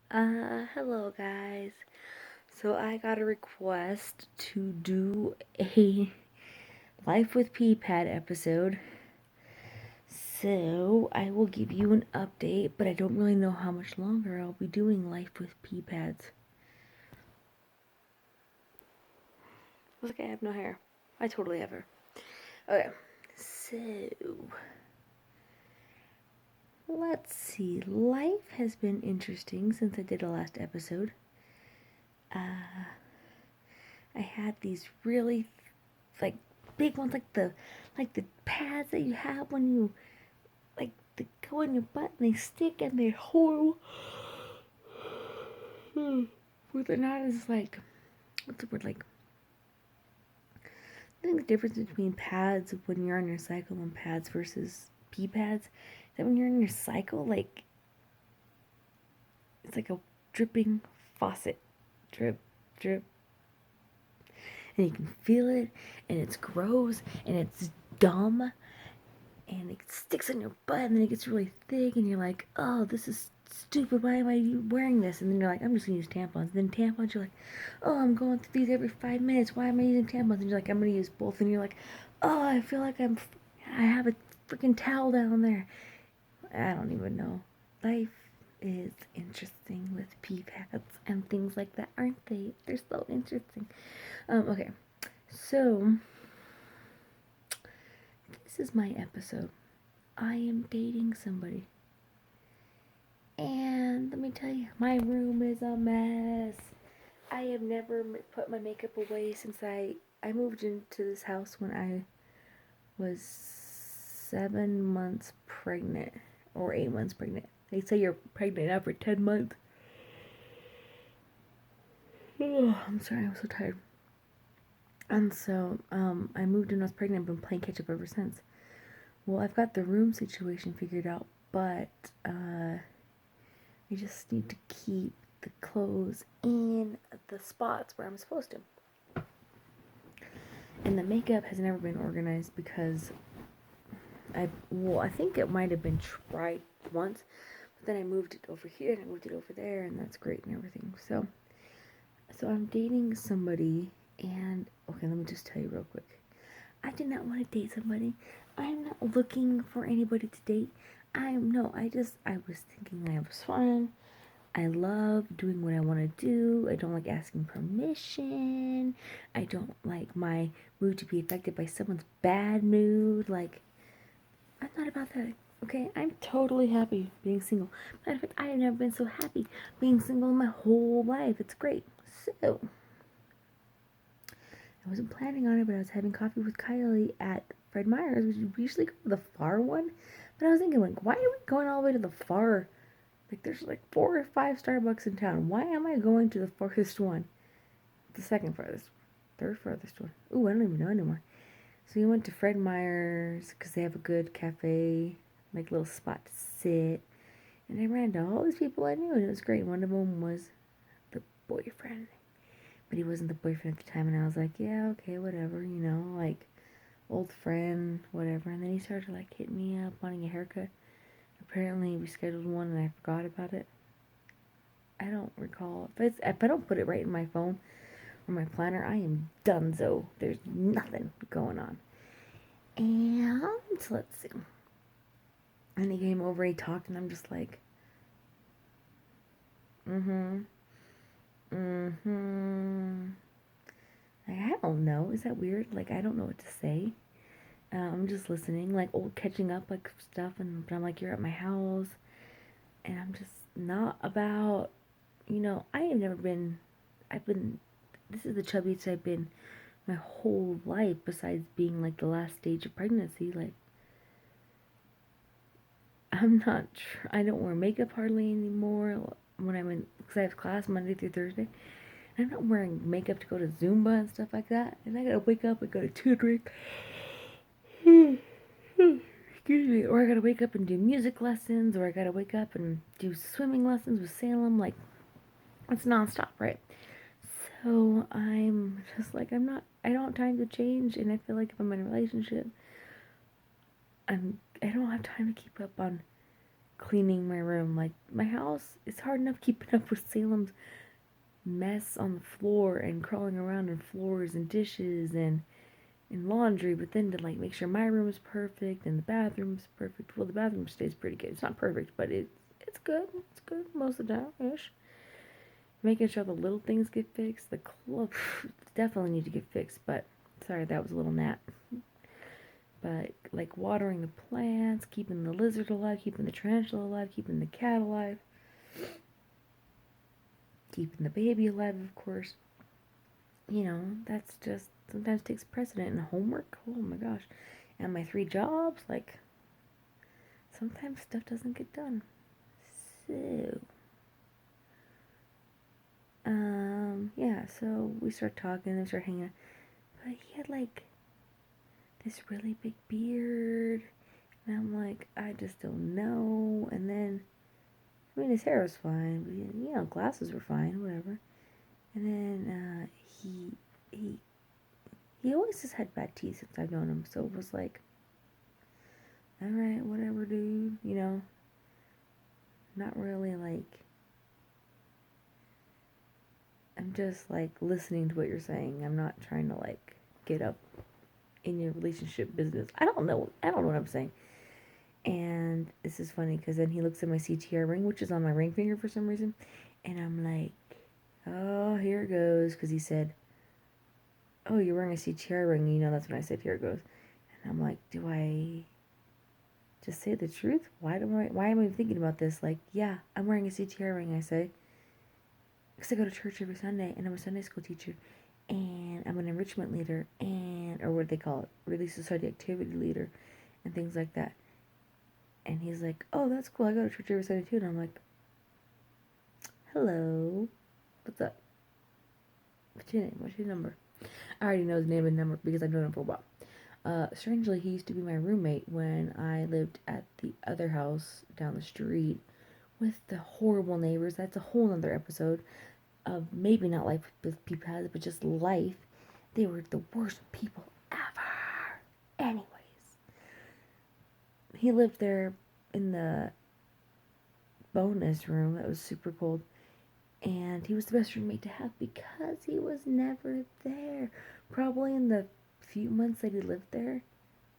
Hello guys. So I got a request to do a Life with P-Pad episode. So I will give you an update, but I don't really know how much longer I'll be doing Life with P-Pads. Looks like I have no hair. I totally have hair. Okay. So let's see. Life has been interesting since I did a last episode. I had these really like big ones, like the pads that you have when you like they go in your butt and they stick and they're horrible. But they're not as like what's the word like? I think the difference between pads when you're on your cycle and pads versus pee pads is that when you're on your cycle, like it's like a dripping faucet, drip, drip, and you can feel it, and it's gross and it's dumb and it sticks in your butt and then it gets really thick and you're like, oh, this is stupid. Why am I wearing this? And then you're like, I'm just gonna use tampons. And then tampons, you're like, oh, I'm going through these every 5 minutes. Why am I using tampons? And you're like, I'm gonna use both. And you're like, oh, I feel like I have a freaking towel down there. I don't even know. Life is interesting with pee pads and things like that, aren't they? They're so interesting. Okay. So, this is my episode. I am dating somebody. And let me tell you, my room is a mess. I have never put my makeup away since I moved into this house when I was 7 months pregnant or 8 months pregnant. They say you're pregnant after 10 months. Oh, I'm sorry, I'm so tired. And so, I moved in, I was pregnant. I've been playing catch up ever since. Well, I've got the room situation figured out, but I just need to keep the clothes in the spots where I'm supposed to. And the makeup has never been organized because I think it might have been tried once, but then I moved it over here and I moved it over there, and that's great and everything. So I'm dating somebody, and okay, let me just tell you real quick. I did not want to date somebody. I'm not looking for anybody to date. I was thinking I was fun. I love doing what I want to do. I don't like asking permission. I don't like my mood to be affected by someone's bad mood. Like, I'm not about that. Okay, I'm totally happy being single. Matter of fact, I have never been so happy being single in my whole life. It's great. So, I wasn't planning on it, but I was having coffee with Kylie at Fred Meyer's, which we usually go to the far one. But I was thinking, like, why are we going all the way to the far? Like, there's like 4 or 5 Starbucks in town. Why am I going to the farthest one? The second farthest, third farthest one. Ooh, I don't even know anymore. So we went to Fred Meyer's because they have a good cafe, like little spot to sit. And I ran into all these people I knew, and it was great. One of them was the boyfriend, but he wasn't the boyfriend at the time. And I was like, yeah, okay, whatever, like old friend, whatever. And then he started like hitting me up, wanting a haircut. Apparently, we scheduled one, and I forgot about it. I don't recall. If I don't put it right in my phone or my planner, I am donezo. There's nothing going on. And let's see. And he came over, he talked, and I'm just like, mm-hmm, mm-hmm. Like, I don't know. Is that weird? Like, I don't know what to say. I'm just listening, like, old catching up, like, stuff, but I'm like, you're at my house, and I'm just not about, I have never been, this is the chubbiest I've been my whole life, besides being, like, the last stage of pregnancy. Like, I don't wear makeup hardly anymore when I'm in, because I have class Monday through Thursday. I'm not wearing makeup to go to Zumba and stuff like that. And I gotta wake up and go to tutoring. Excuse me. Or I gotta wake up and do music lessons. Or I gotta wake up and do swimming lessons with Salem. Like, it's nonstop, right? So I'm just like, I don't have time to change. And I feel like if I'm in a relationship, I don't have time to keep up on cleaning my room. Like, my house, it's hard enough keeping up with Salem's mess on the floor and crawling around in floors and dishes and laundry, but then to like make sure my room is perfect and the bathroom's perfect. Well, the bathroom stays pretty good. It's not perfect, but it's good. It's good most of the time ish. Making sure the little things get fixed. The clothes definitely need to get fixed, but sorry, that was a little gnat. But like watering the plants, keeping the lizard alive, keeping the tarantula alive, keeping the cat alive, keeping the baby alive, of course. You know, that's just sometimes takes precedent. And homework, oh my gosh. And my 3 jobs, like, sometimes stuff doesn't get done. So, yeah, so we start talking and start hanging out. But he had like this really big beard. And I'm like, I just don't know. And then, I mean, his hair was fine, but you know, glasses were fine, whatever. And then, he, he always has had bad teeth since I've known him. So it was like, alright, whatever, dude, you know, not really like, I'm just like listening to what you're saying. I'm not trying to like get up in your relationship business. I don't know what I'm saying. And this is funny because then he looks at my CTR ring, which is on my ring finger for some reason, and I'm like, oh, here it goes, because he said, oh, you're wearing a CTR ring, you know, that's when I said, here it goes. And I'm like, do I just say the truth? Why am I thinking about this? Like, yeah, I'm wearing a CTR ring, I say, because I go to church every Sunday, and I'm a Sunday school teacher, and I'm an enrichment leader, and, or what they call it, Relief Society activity leader, and things like that. And he's like, oh, that's cool, I go to church every Sunday too. And I'm like, hello, what's up? What's your name? What's your number? I already know his name and number because I've known him for a while. Strangely, he used to be my roommate when I lived at the other house down the street with the horrible neighbors. That's a whole other episode of maybe not life with people, but just life. They were the worst people ever. Anyways, he lived there in the bonus room that was super cold, and he was the best roommate to have because he was never there. Probably in the few months that he lived there,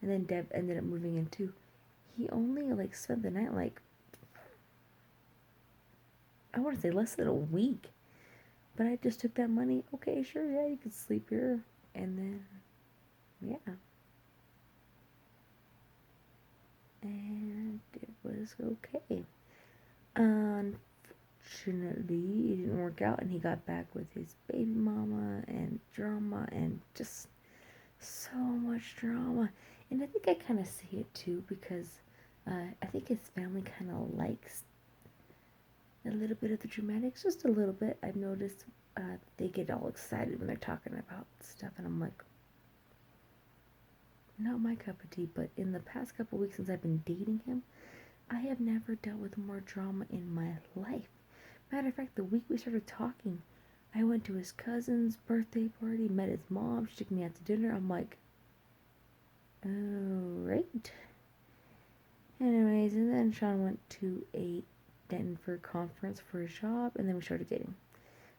and then Deb ended up moving in too. He only like spent the night like, I want to say less than a week. But I just took that money. Okay, sure, yeah, you can sleep here. And then, yeah. And it was okay. Unfortunately, it didn't work out, and he got back with his baby mama and drama and just so much drama. And I think I kind of see it too because I think his family kind of likes a little bit of the dramatics, just a little bit. I've noticed they get all excited when they're talking about stuff, and I'm like, not my cup of tea. But in the past couple weeks since I've been dating him, I have never dealt with more drama in my life. Matter of fact, the week we started talking, I went to his cousin's birthday party, met his mom, she took me out to dinner. I'm like, alright. Anyways, and then Sean went to a Denver conference for his job, and then we started dating.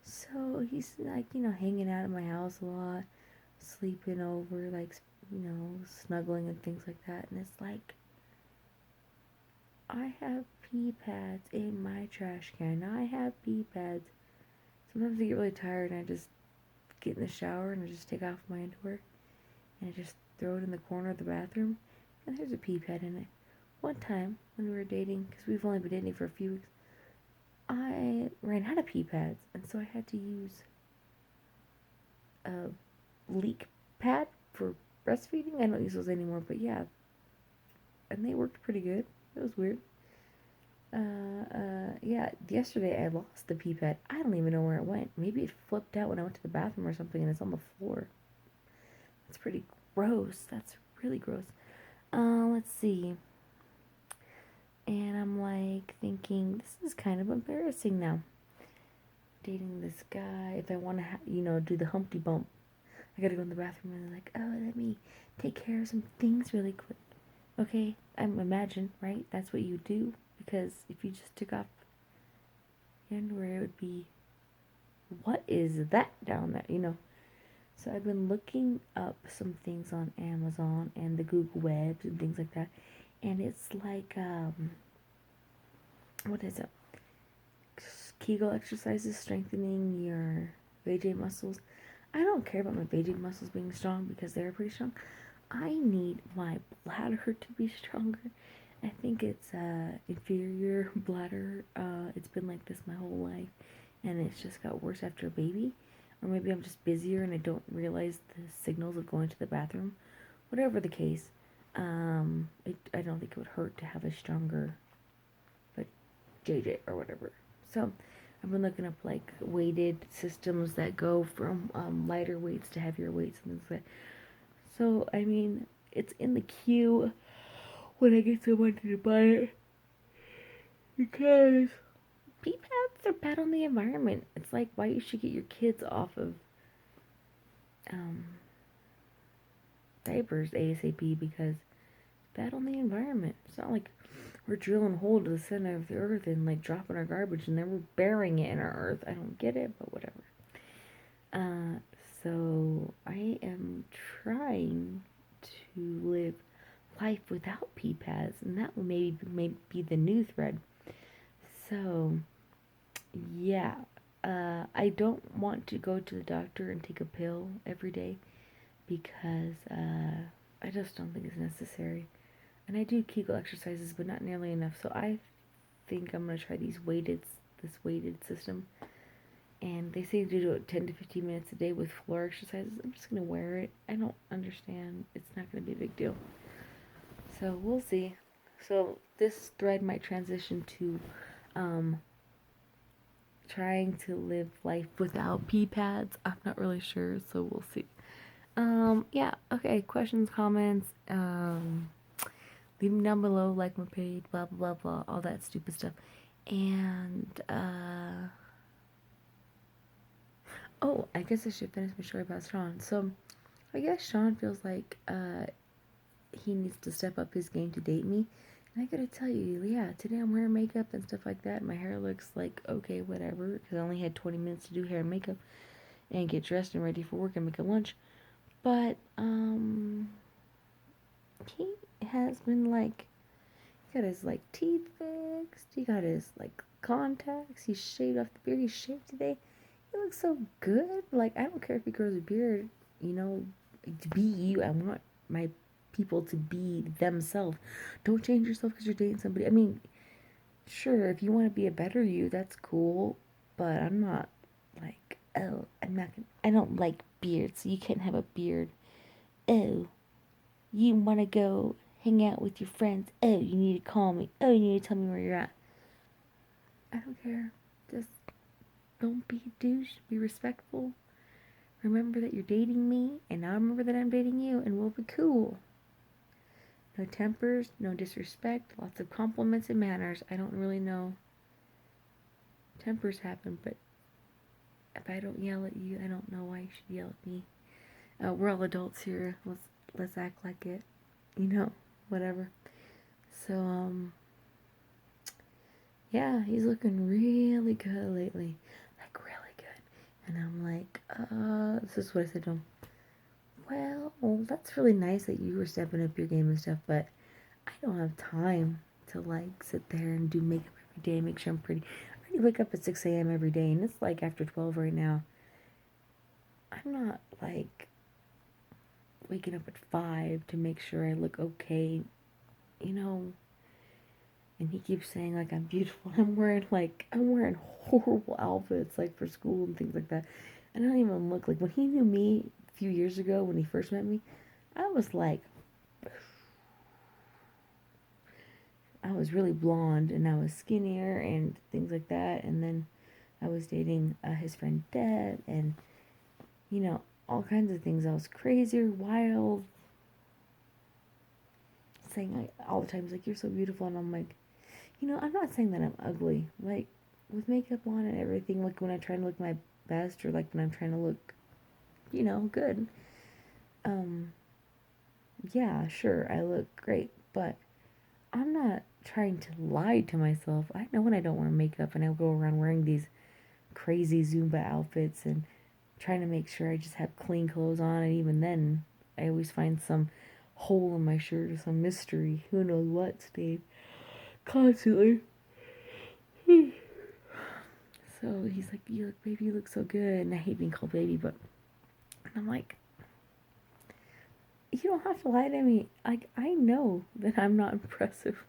So he's like, you know, hanging out at my house a lot, sleeping over, like, you know, snuggling and things like that. And it's like, I have pee pads in my trash can. I have pee pads. Sometimes I get really tired and I just get in the shower and I just take off my underwear and I just throw it in the corner of the bathroom, and there's a pee pad in it. One time when we were dating, because we've only been dating for a few weeks, I ran out of pee pads, and so I had to use a leak pad for breastfeeding. I don't use those anymore, but yeah, and they worked pretty good. It was weird. Yeah, yesterday I lost the pee pad. I don't even know where it went. Maybe it flipped out when I went to the bathroom or something, and it's on the floor. That's pretty gross. That's really gross. Let's see. And I'm like thinking, this is kind of embarrassing now. Dating this guy, if I want to, you know, do the Humpty Bump, I gotta go in the bathroom and they're like, oh, let me take care of some things really quick. Okay, I'm imagine, right? That's what you do because if you just took off your underwear, it would be, what is that down there, So I've been looking up some things on Amazon and the Google Webs and things like that, and it's like, what is it? Kegel exercises strengthening your VJ muscles. I don't care about my VJ muscles being strong because they're pretty strong. I need my bladder to be stronger. I think it's inferior bladder. It's been like this my whole life, and it's just got worse after a baby. Or maybe I'm just busier and I don't realize the signals of going to the bathroom. Whatever the case, I don't think it would hurt to have a stronger, like, JJ or whatever. So I've been looking up like weighted systems that go from lighter weights to heavier weights and things like that. So I mean, it's in the queue when I get some money to buy it, because pee pads are bad on the environment. It's like why you should get your kids off of um, diapers ASAP, because it's bad on the environment. It's not like we're drilling a hole to the center of the earth and like dropping our garbage and then we're burying it in our earth. I don't get it, but whatever. Uh, so I am trying to live life without pee pads, and that will maybe be the new thread. So yeah, I don't want to go to the doctor and take a pill every day because I just don't think it's necessary. And I do Kegel exercises, but not nearly enough. So I think I'm gonna try this weighted system. And they say to do it 10 to 15 minutes a day with floor exercises. I'm just gonna wear it. I don't understand. It's not gonna be a big deal. So we'll see. So this thread might transition to trying to live life without pee pads. I'm not really sure, so we'll see. Yeah, okay, questions, comments, leave them down below, like my page, blah blah blah blah, all that stupid stuff. And oh, I guess I should finish my story about Sean. So I guess Sean feels like he needs to step up his game to date me. And I gotta tell you, yeah, today I'm wearing makeup and stuff like that. My hair looks like okay, whatever, because I only had 20 minutes to do hair and makeup and get dressed and ready for work and make a lunch. But he has been like, he got his like teeth fixed. He got his like contacts. He shaved off the beard. He shaved today. He looks so good. Like, I don't care if he grows a beard. To be you. I want my people to be themselves. Don't change yourself because you're dating somebody. I mean, sure, if you want to be a better you, that's cool. But I'm not like, oh, I'm not gonna, I don't like beards, so you can't have a beard. Oh, you want to go hang out with your friends. Oh, you need to call me. Oh, you need to tell me where you're at. I don't care. Just don't be a douche. Be respectful. Remember that you're dating me, and now remember that I'm dating you, and we'll be cool. No tempers, no disrespect, lots of compliments and manners. I don't really know. Tempers happen, but if I don't yell at you, I don't know why you should yell at me. We're all adults here. Let's act like it. Whatever. So yeah, he's looking really good lately. Like, really good. And I'm like, this is what I said to him. Well, that's really nice that you were stepping up your game and stuff, but I don't have time to like sit there and do makeup every day, make sure I'm pretty. I already wake up at 6 a.m. every day, and it's like after 12 right now. I'm not like waking up at 5 to make sure I look okay, you know. And he keeps saying like I'm beautiful. I'm wearing horrible outfits like for school and things like that. And I don't even look like, when he knew me a few years ago when he first met me, I was like, I was really blonde and I was skinnier and things like that. And then I was dating his friend Deb, and all kinds of things. I was crazier, wild, saying like all the time, he's like, you're so beautiful, and I'm like, I'm not saying that I'm ugly. Like, with makeup on and everything, like when I'm trying to look my best, or like when I'm trying to look, good. Yeah, sure, I look great, but I'm not trying to lie to myself. I know when I don't wear makeup and I go around wearing these crazy Zumba outfits and trying to make sure I just have clean clothes on, and even then, I always find some hole in my shirt or some mystery. Who knows what, Steve? Constantly. So he's like, "You look, baby, you look so good." And I hate being called baby, but I'm like, you don't have to lie to me. Like, I know that I'm not impressive.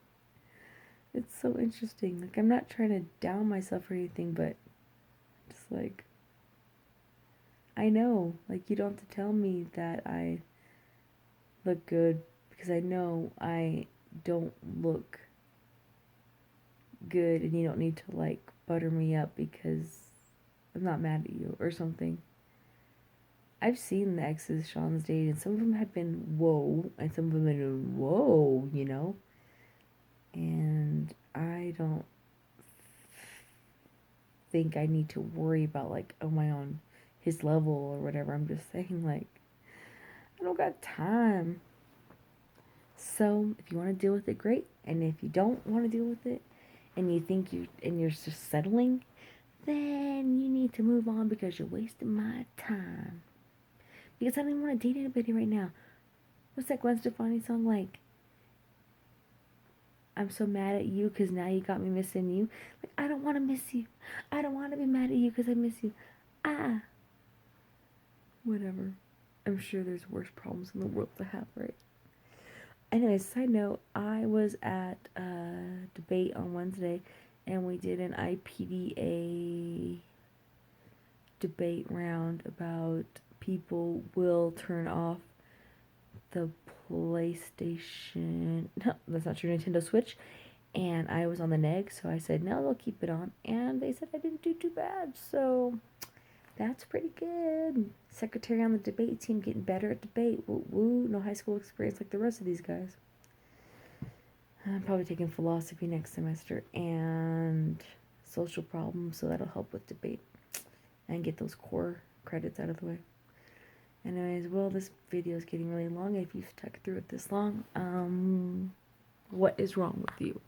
It's so interesting. Like, I'm not trying to down myself or anything, but just like, I know. Like, you don't have to tell me that I look good because I know I don't look good, and you don't need to like butter me up because I'm not mad at you or something. I've seen the exes Sean's dated, and some of them have been whoa, and some of them have been whoa, you know? And I don't think I need to worry about, like, am I on his level or whatever. I'm just saying, like, I don't got time. So, if you want to deal with it, great. And if you don't want to deal with it, and you think you're just settling, then you need to move on because you're wasting my time. Because I don't even want to date anybody right now. What's that Gwen Stefani song like? I'm so mad at you because now you got me missing you. Like, I don't want to miss you. I don't want to be mad at you because I miss you. Ah. Whatever. I'm sure there's worse problems in the world to have, right? Anyways, side note, I was at a debate on Wednesday and we did an IPDA debate round about people will turn off the PlayStation. No, that's not true. Nintendo Switch. And I was on the neg, so I said, no, they'll keep it on. And they said I didn't do too bad, so that's pretty good. Secretary on the debate team getting better at debate. Woo woo. No high school experience like the rest of these guys. I'm probably taking philosophy next semester and social problems, so that'll help with debate and get those core credits out of the way. Anyways, well, this video is getting really long. If you've stuck through it this long, what is wrong with you?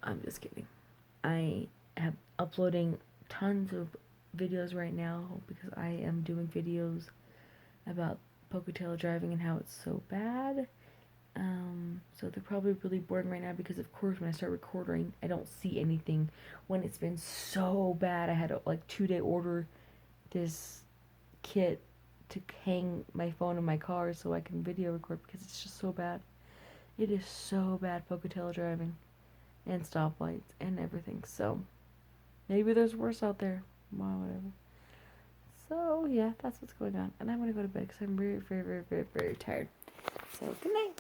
I'm just kidding. I am uploading tons of videos right now because I am doing videos about Pocatello driving and how it's so bad. So they're probably really boring right now because, of course, when I start recording, I don't see anything. When it's been so bad, I had to, like, 2-day order this kit to hang my phone in my car so I can video record because it's just so bad. It is so bad, Pocatello driving, and stoplights and everything. So maybe there's worse out there. Well, whatever. So yeah, that's what's going on, and I'm gonna go to bed because I'm very, very, very, very, very tired. So good night.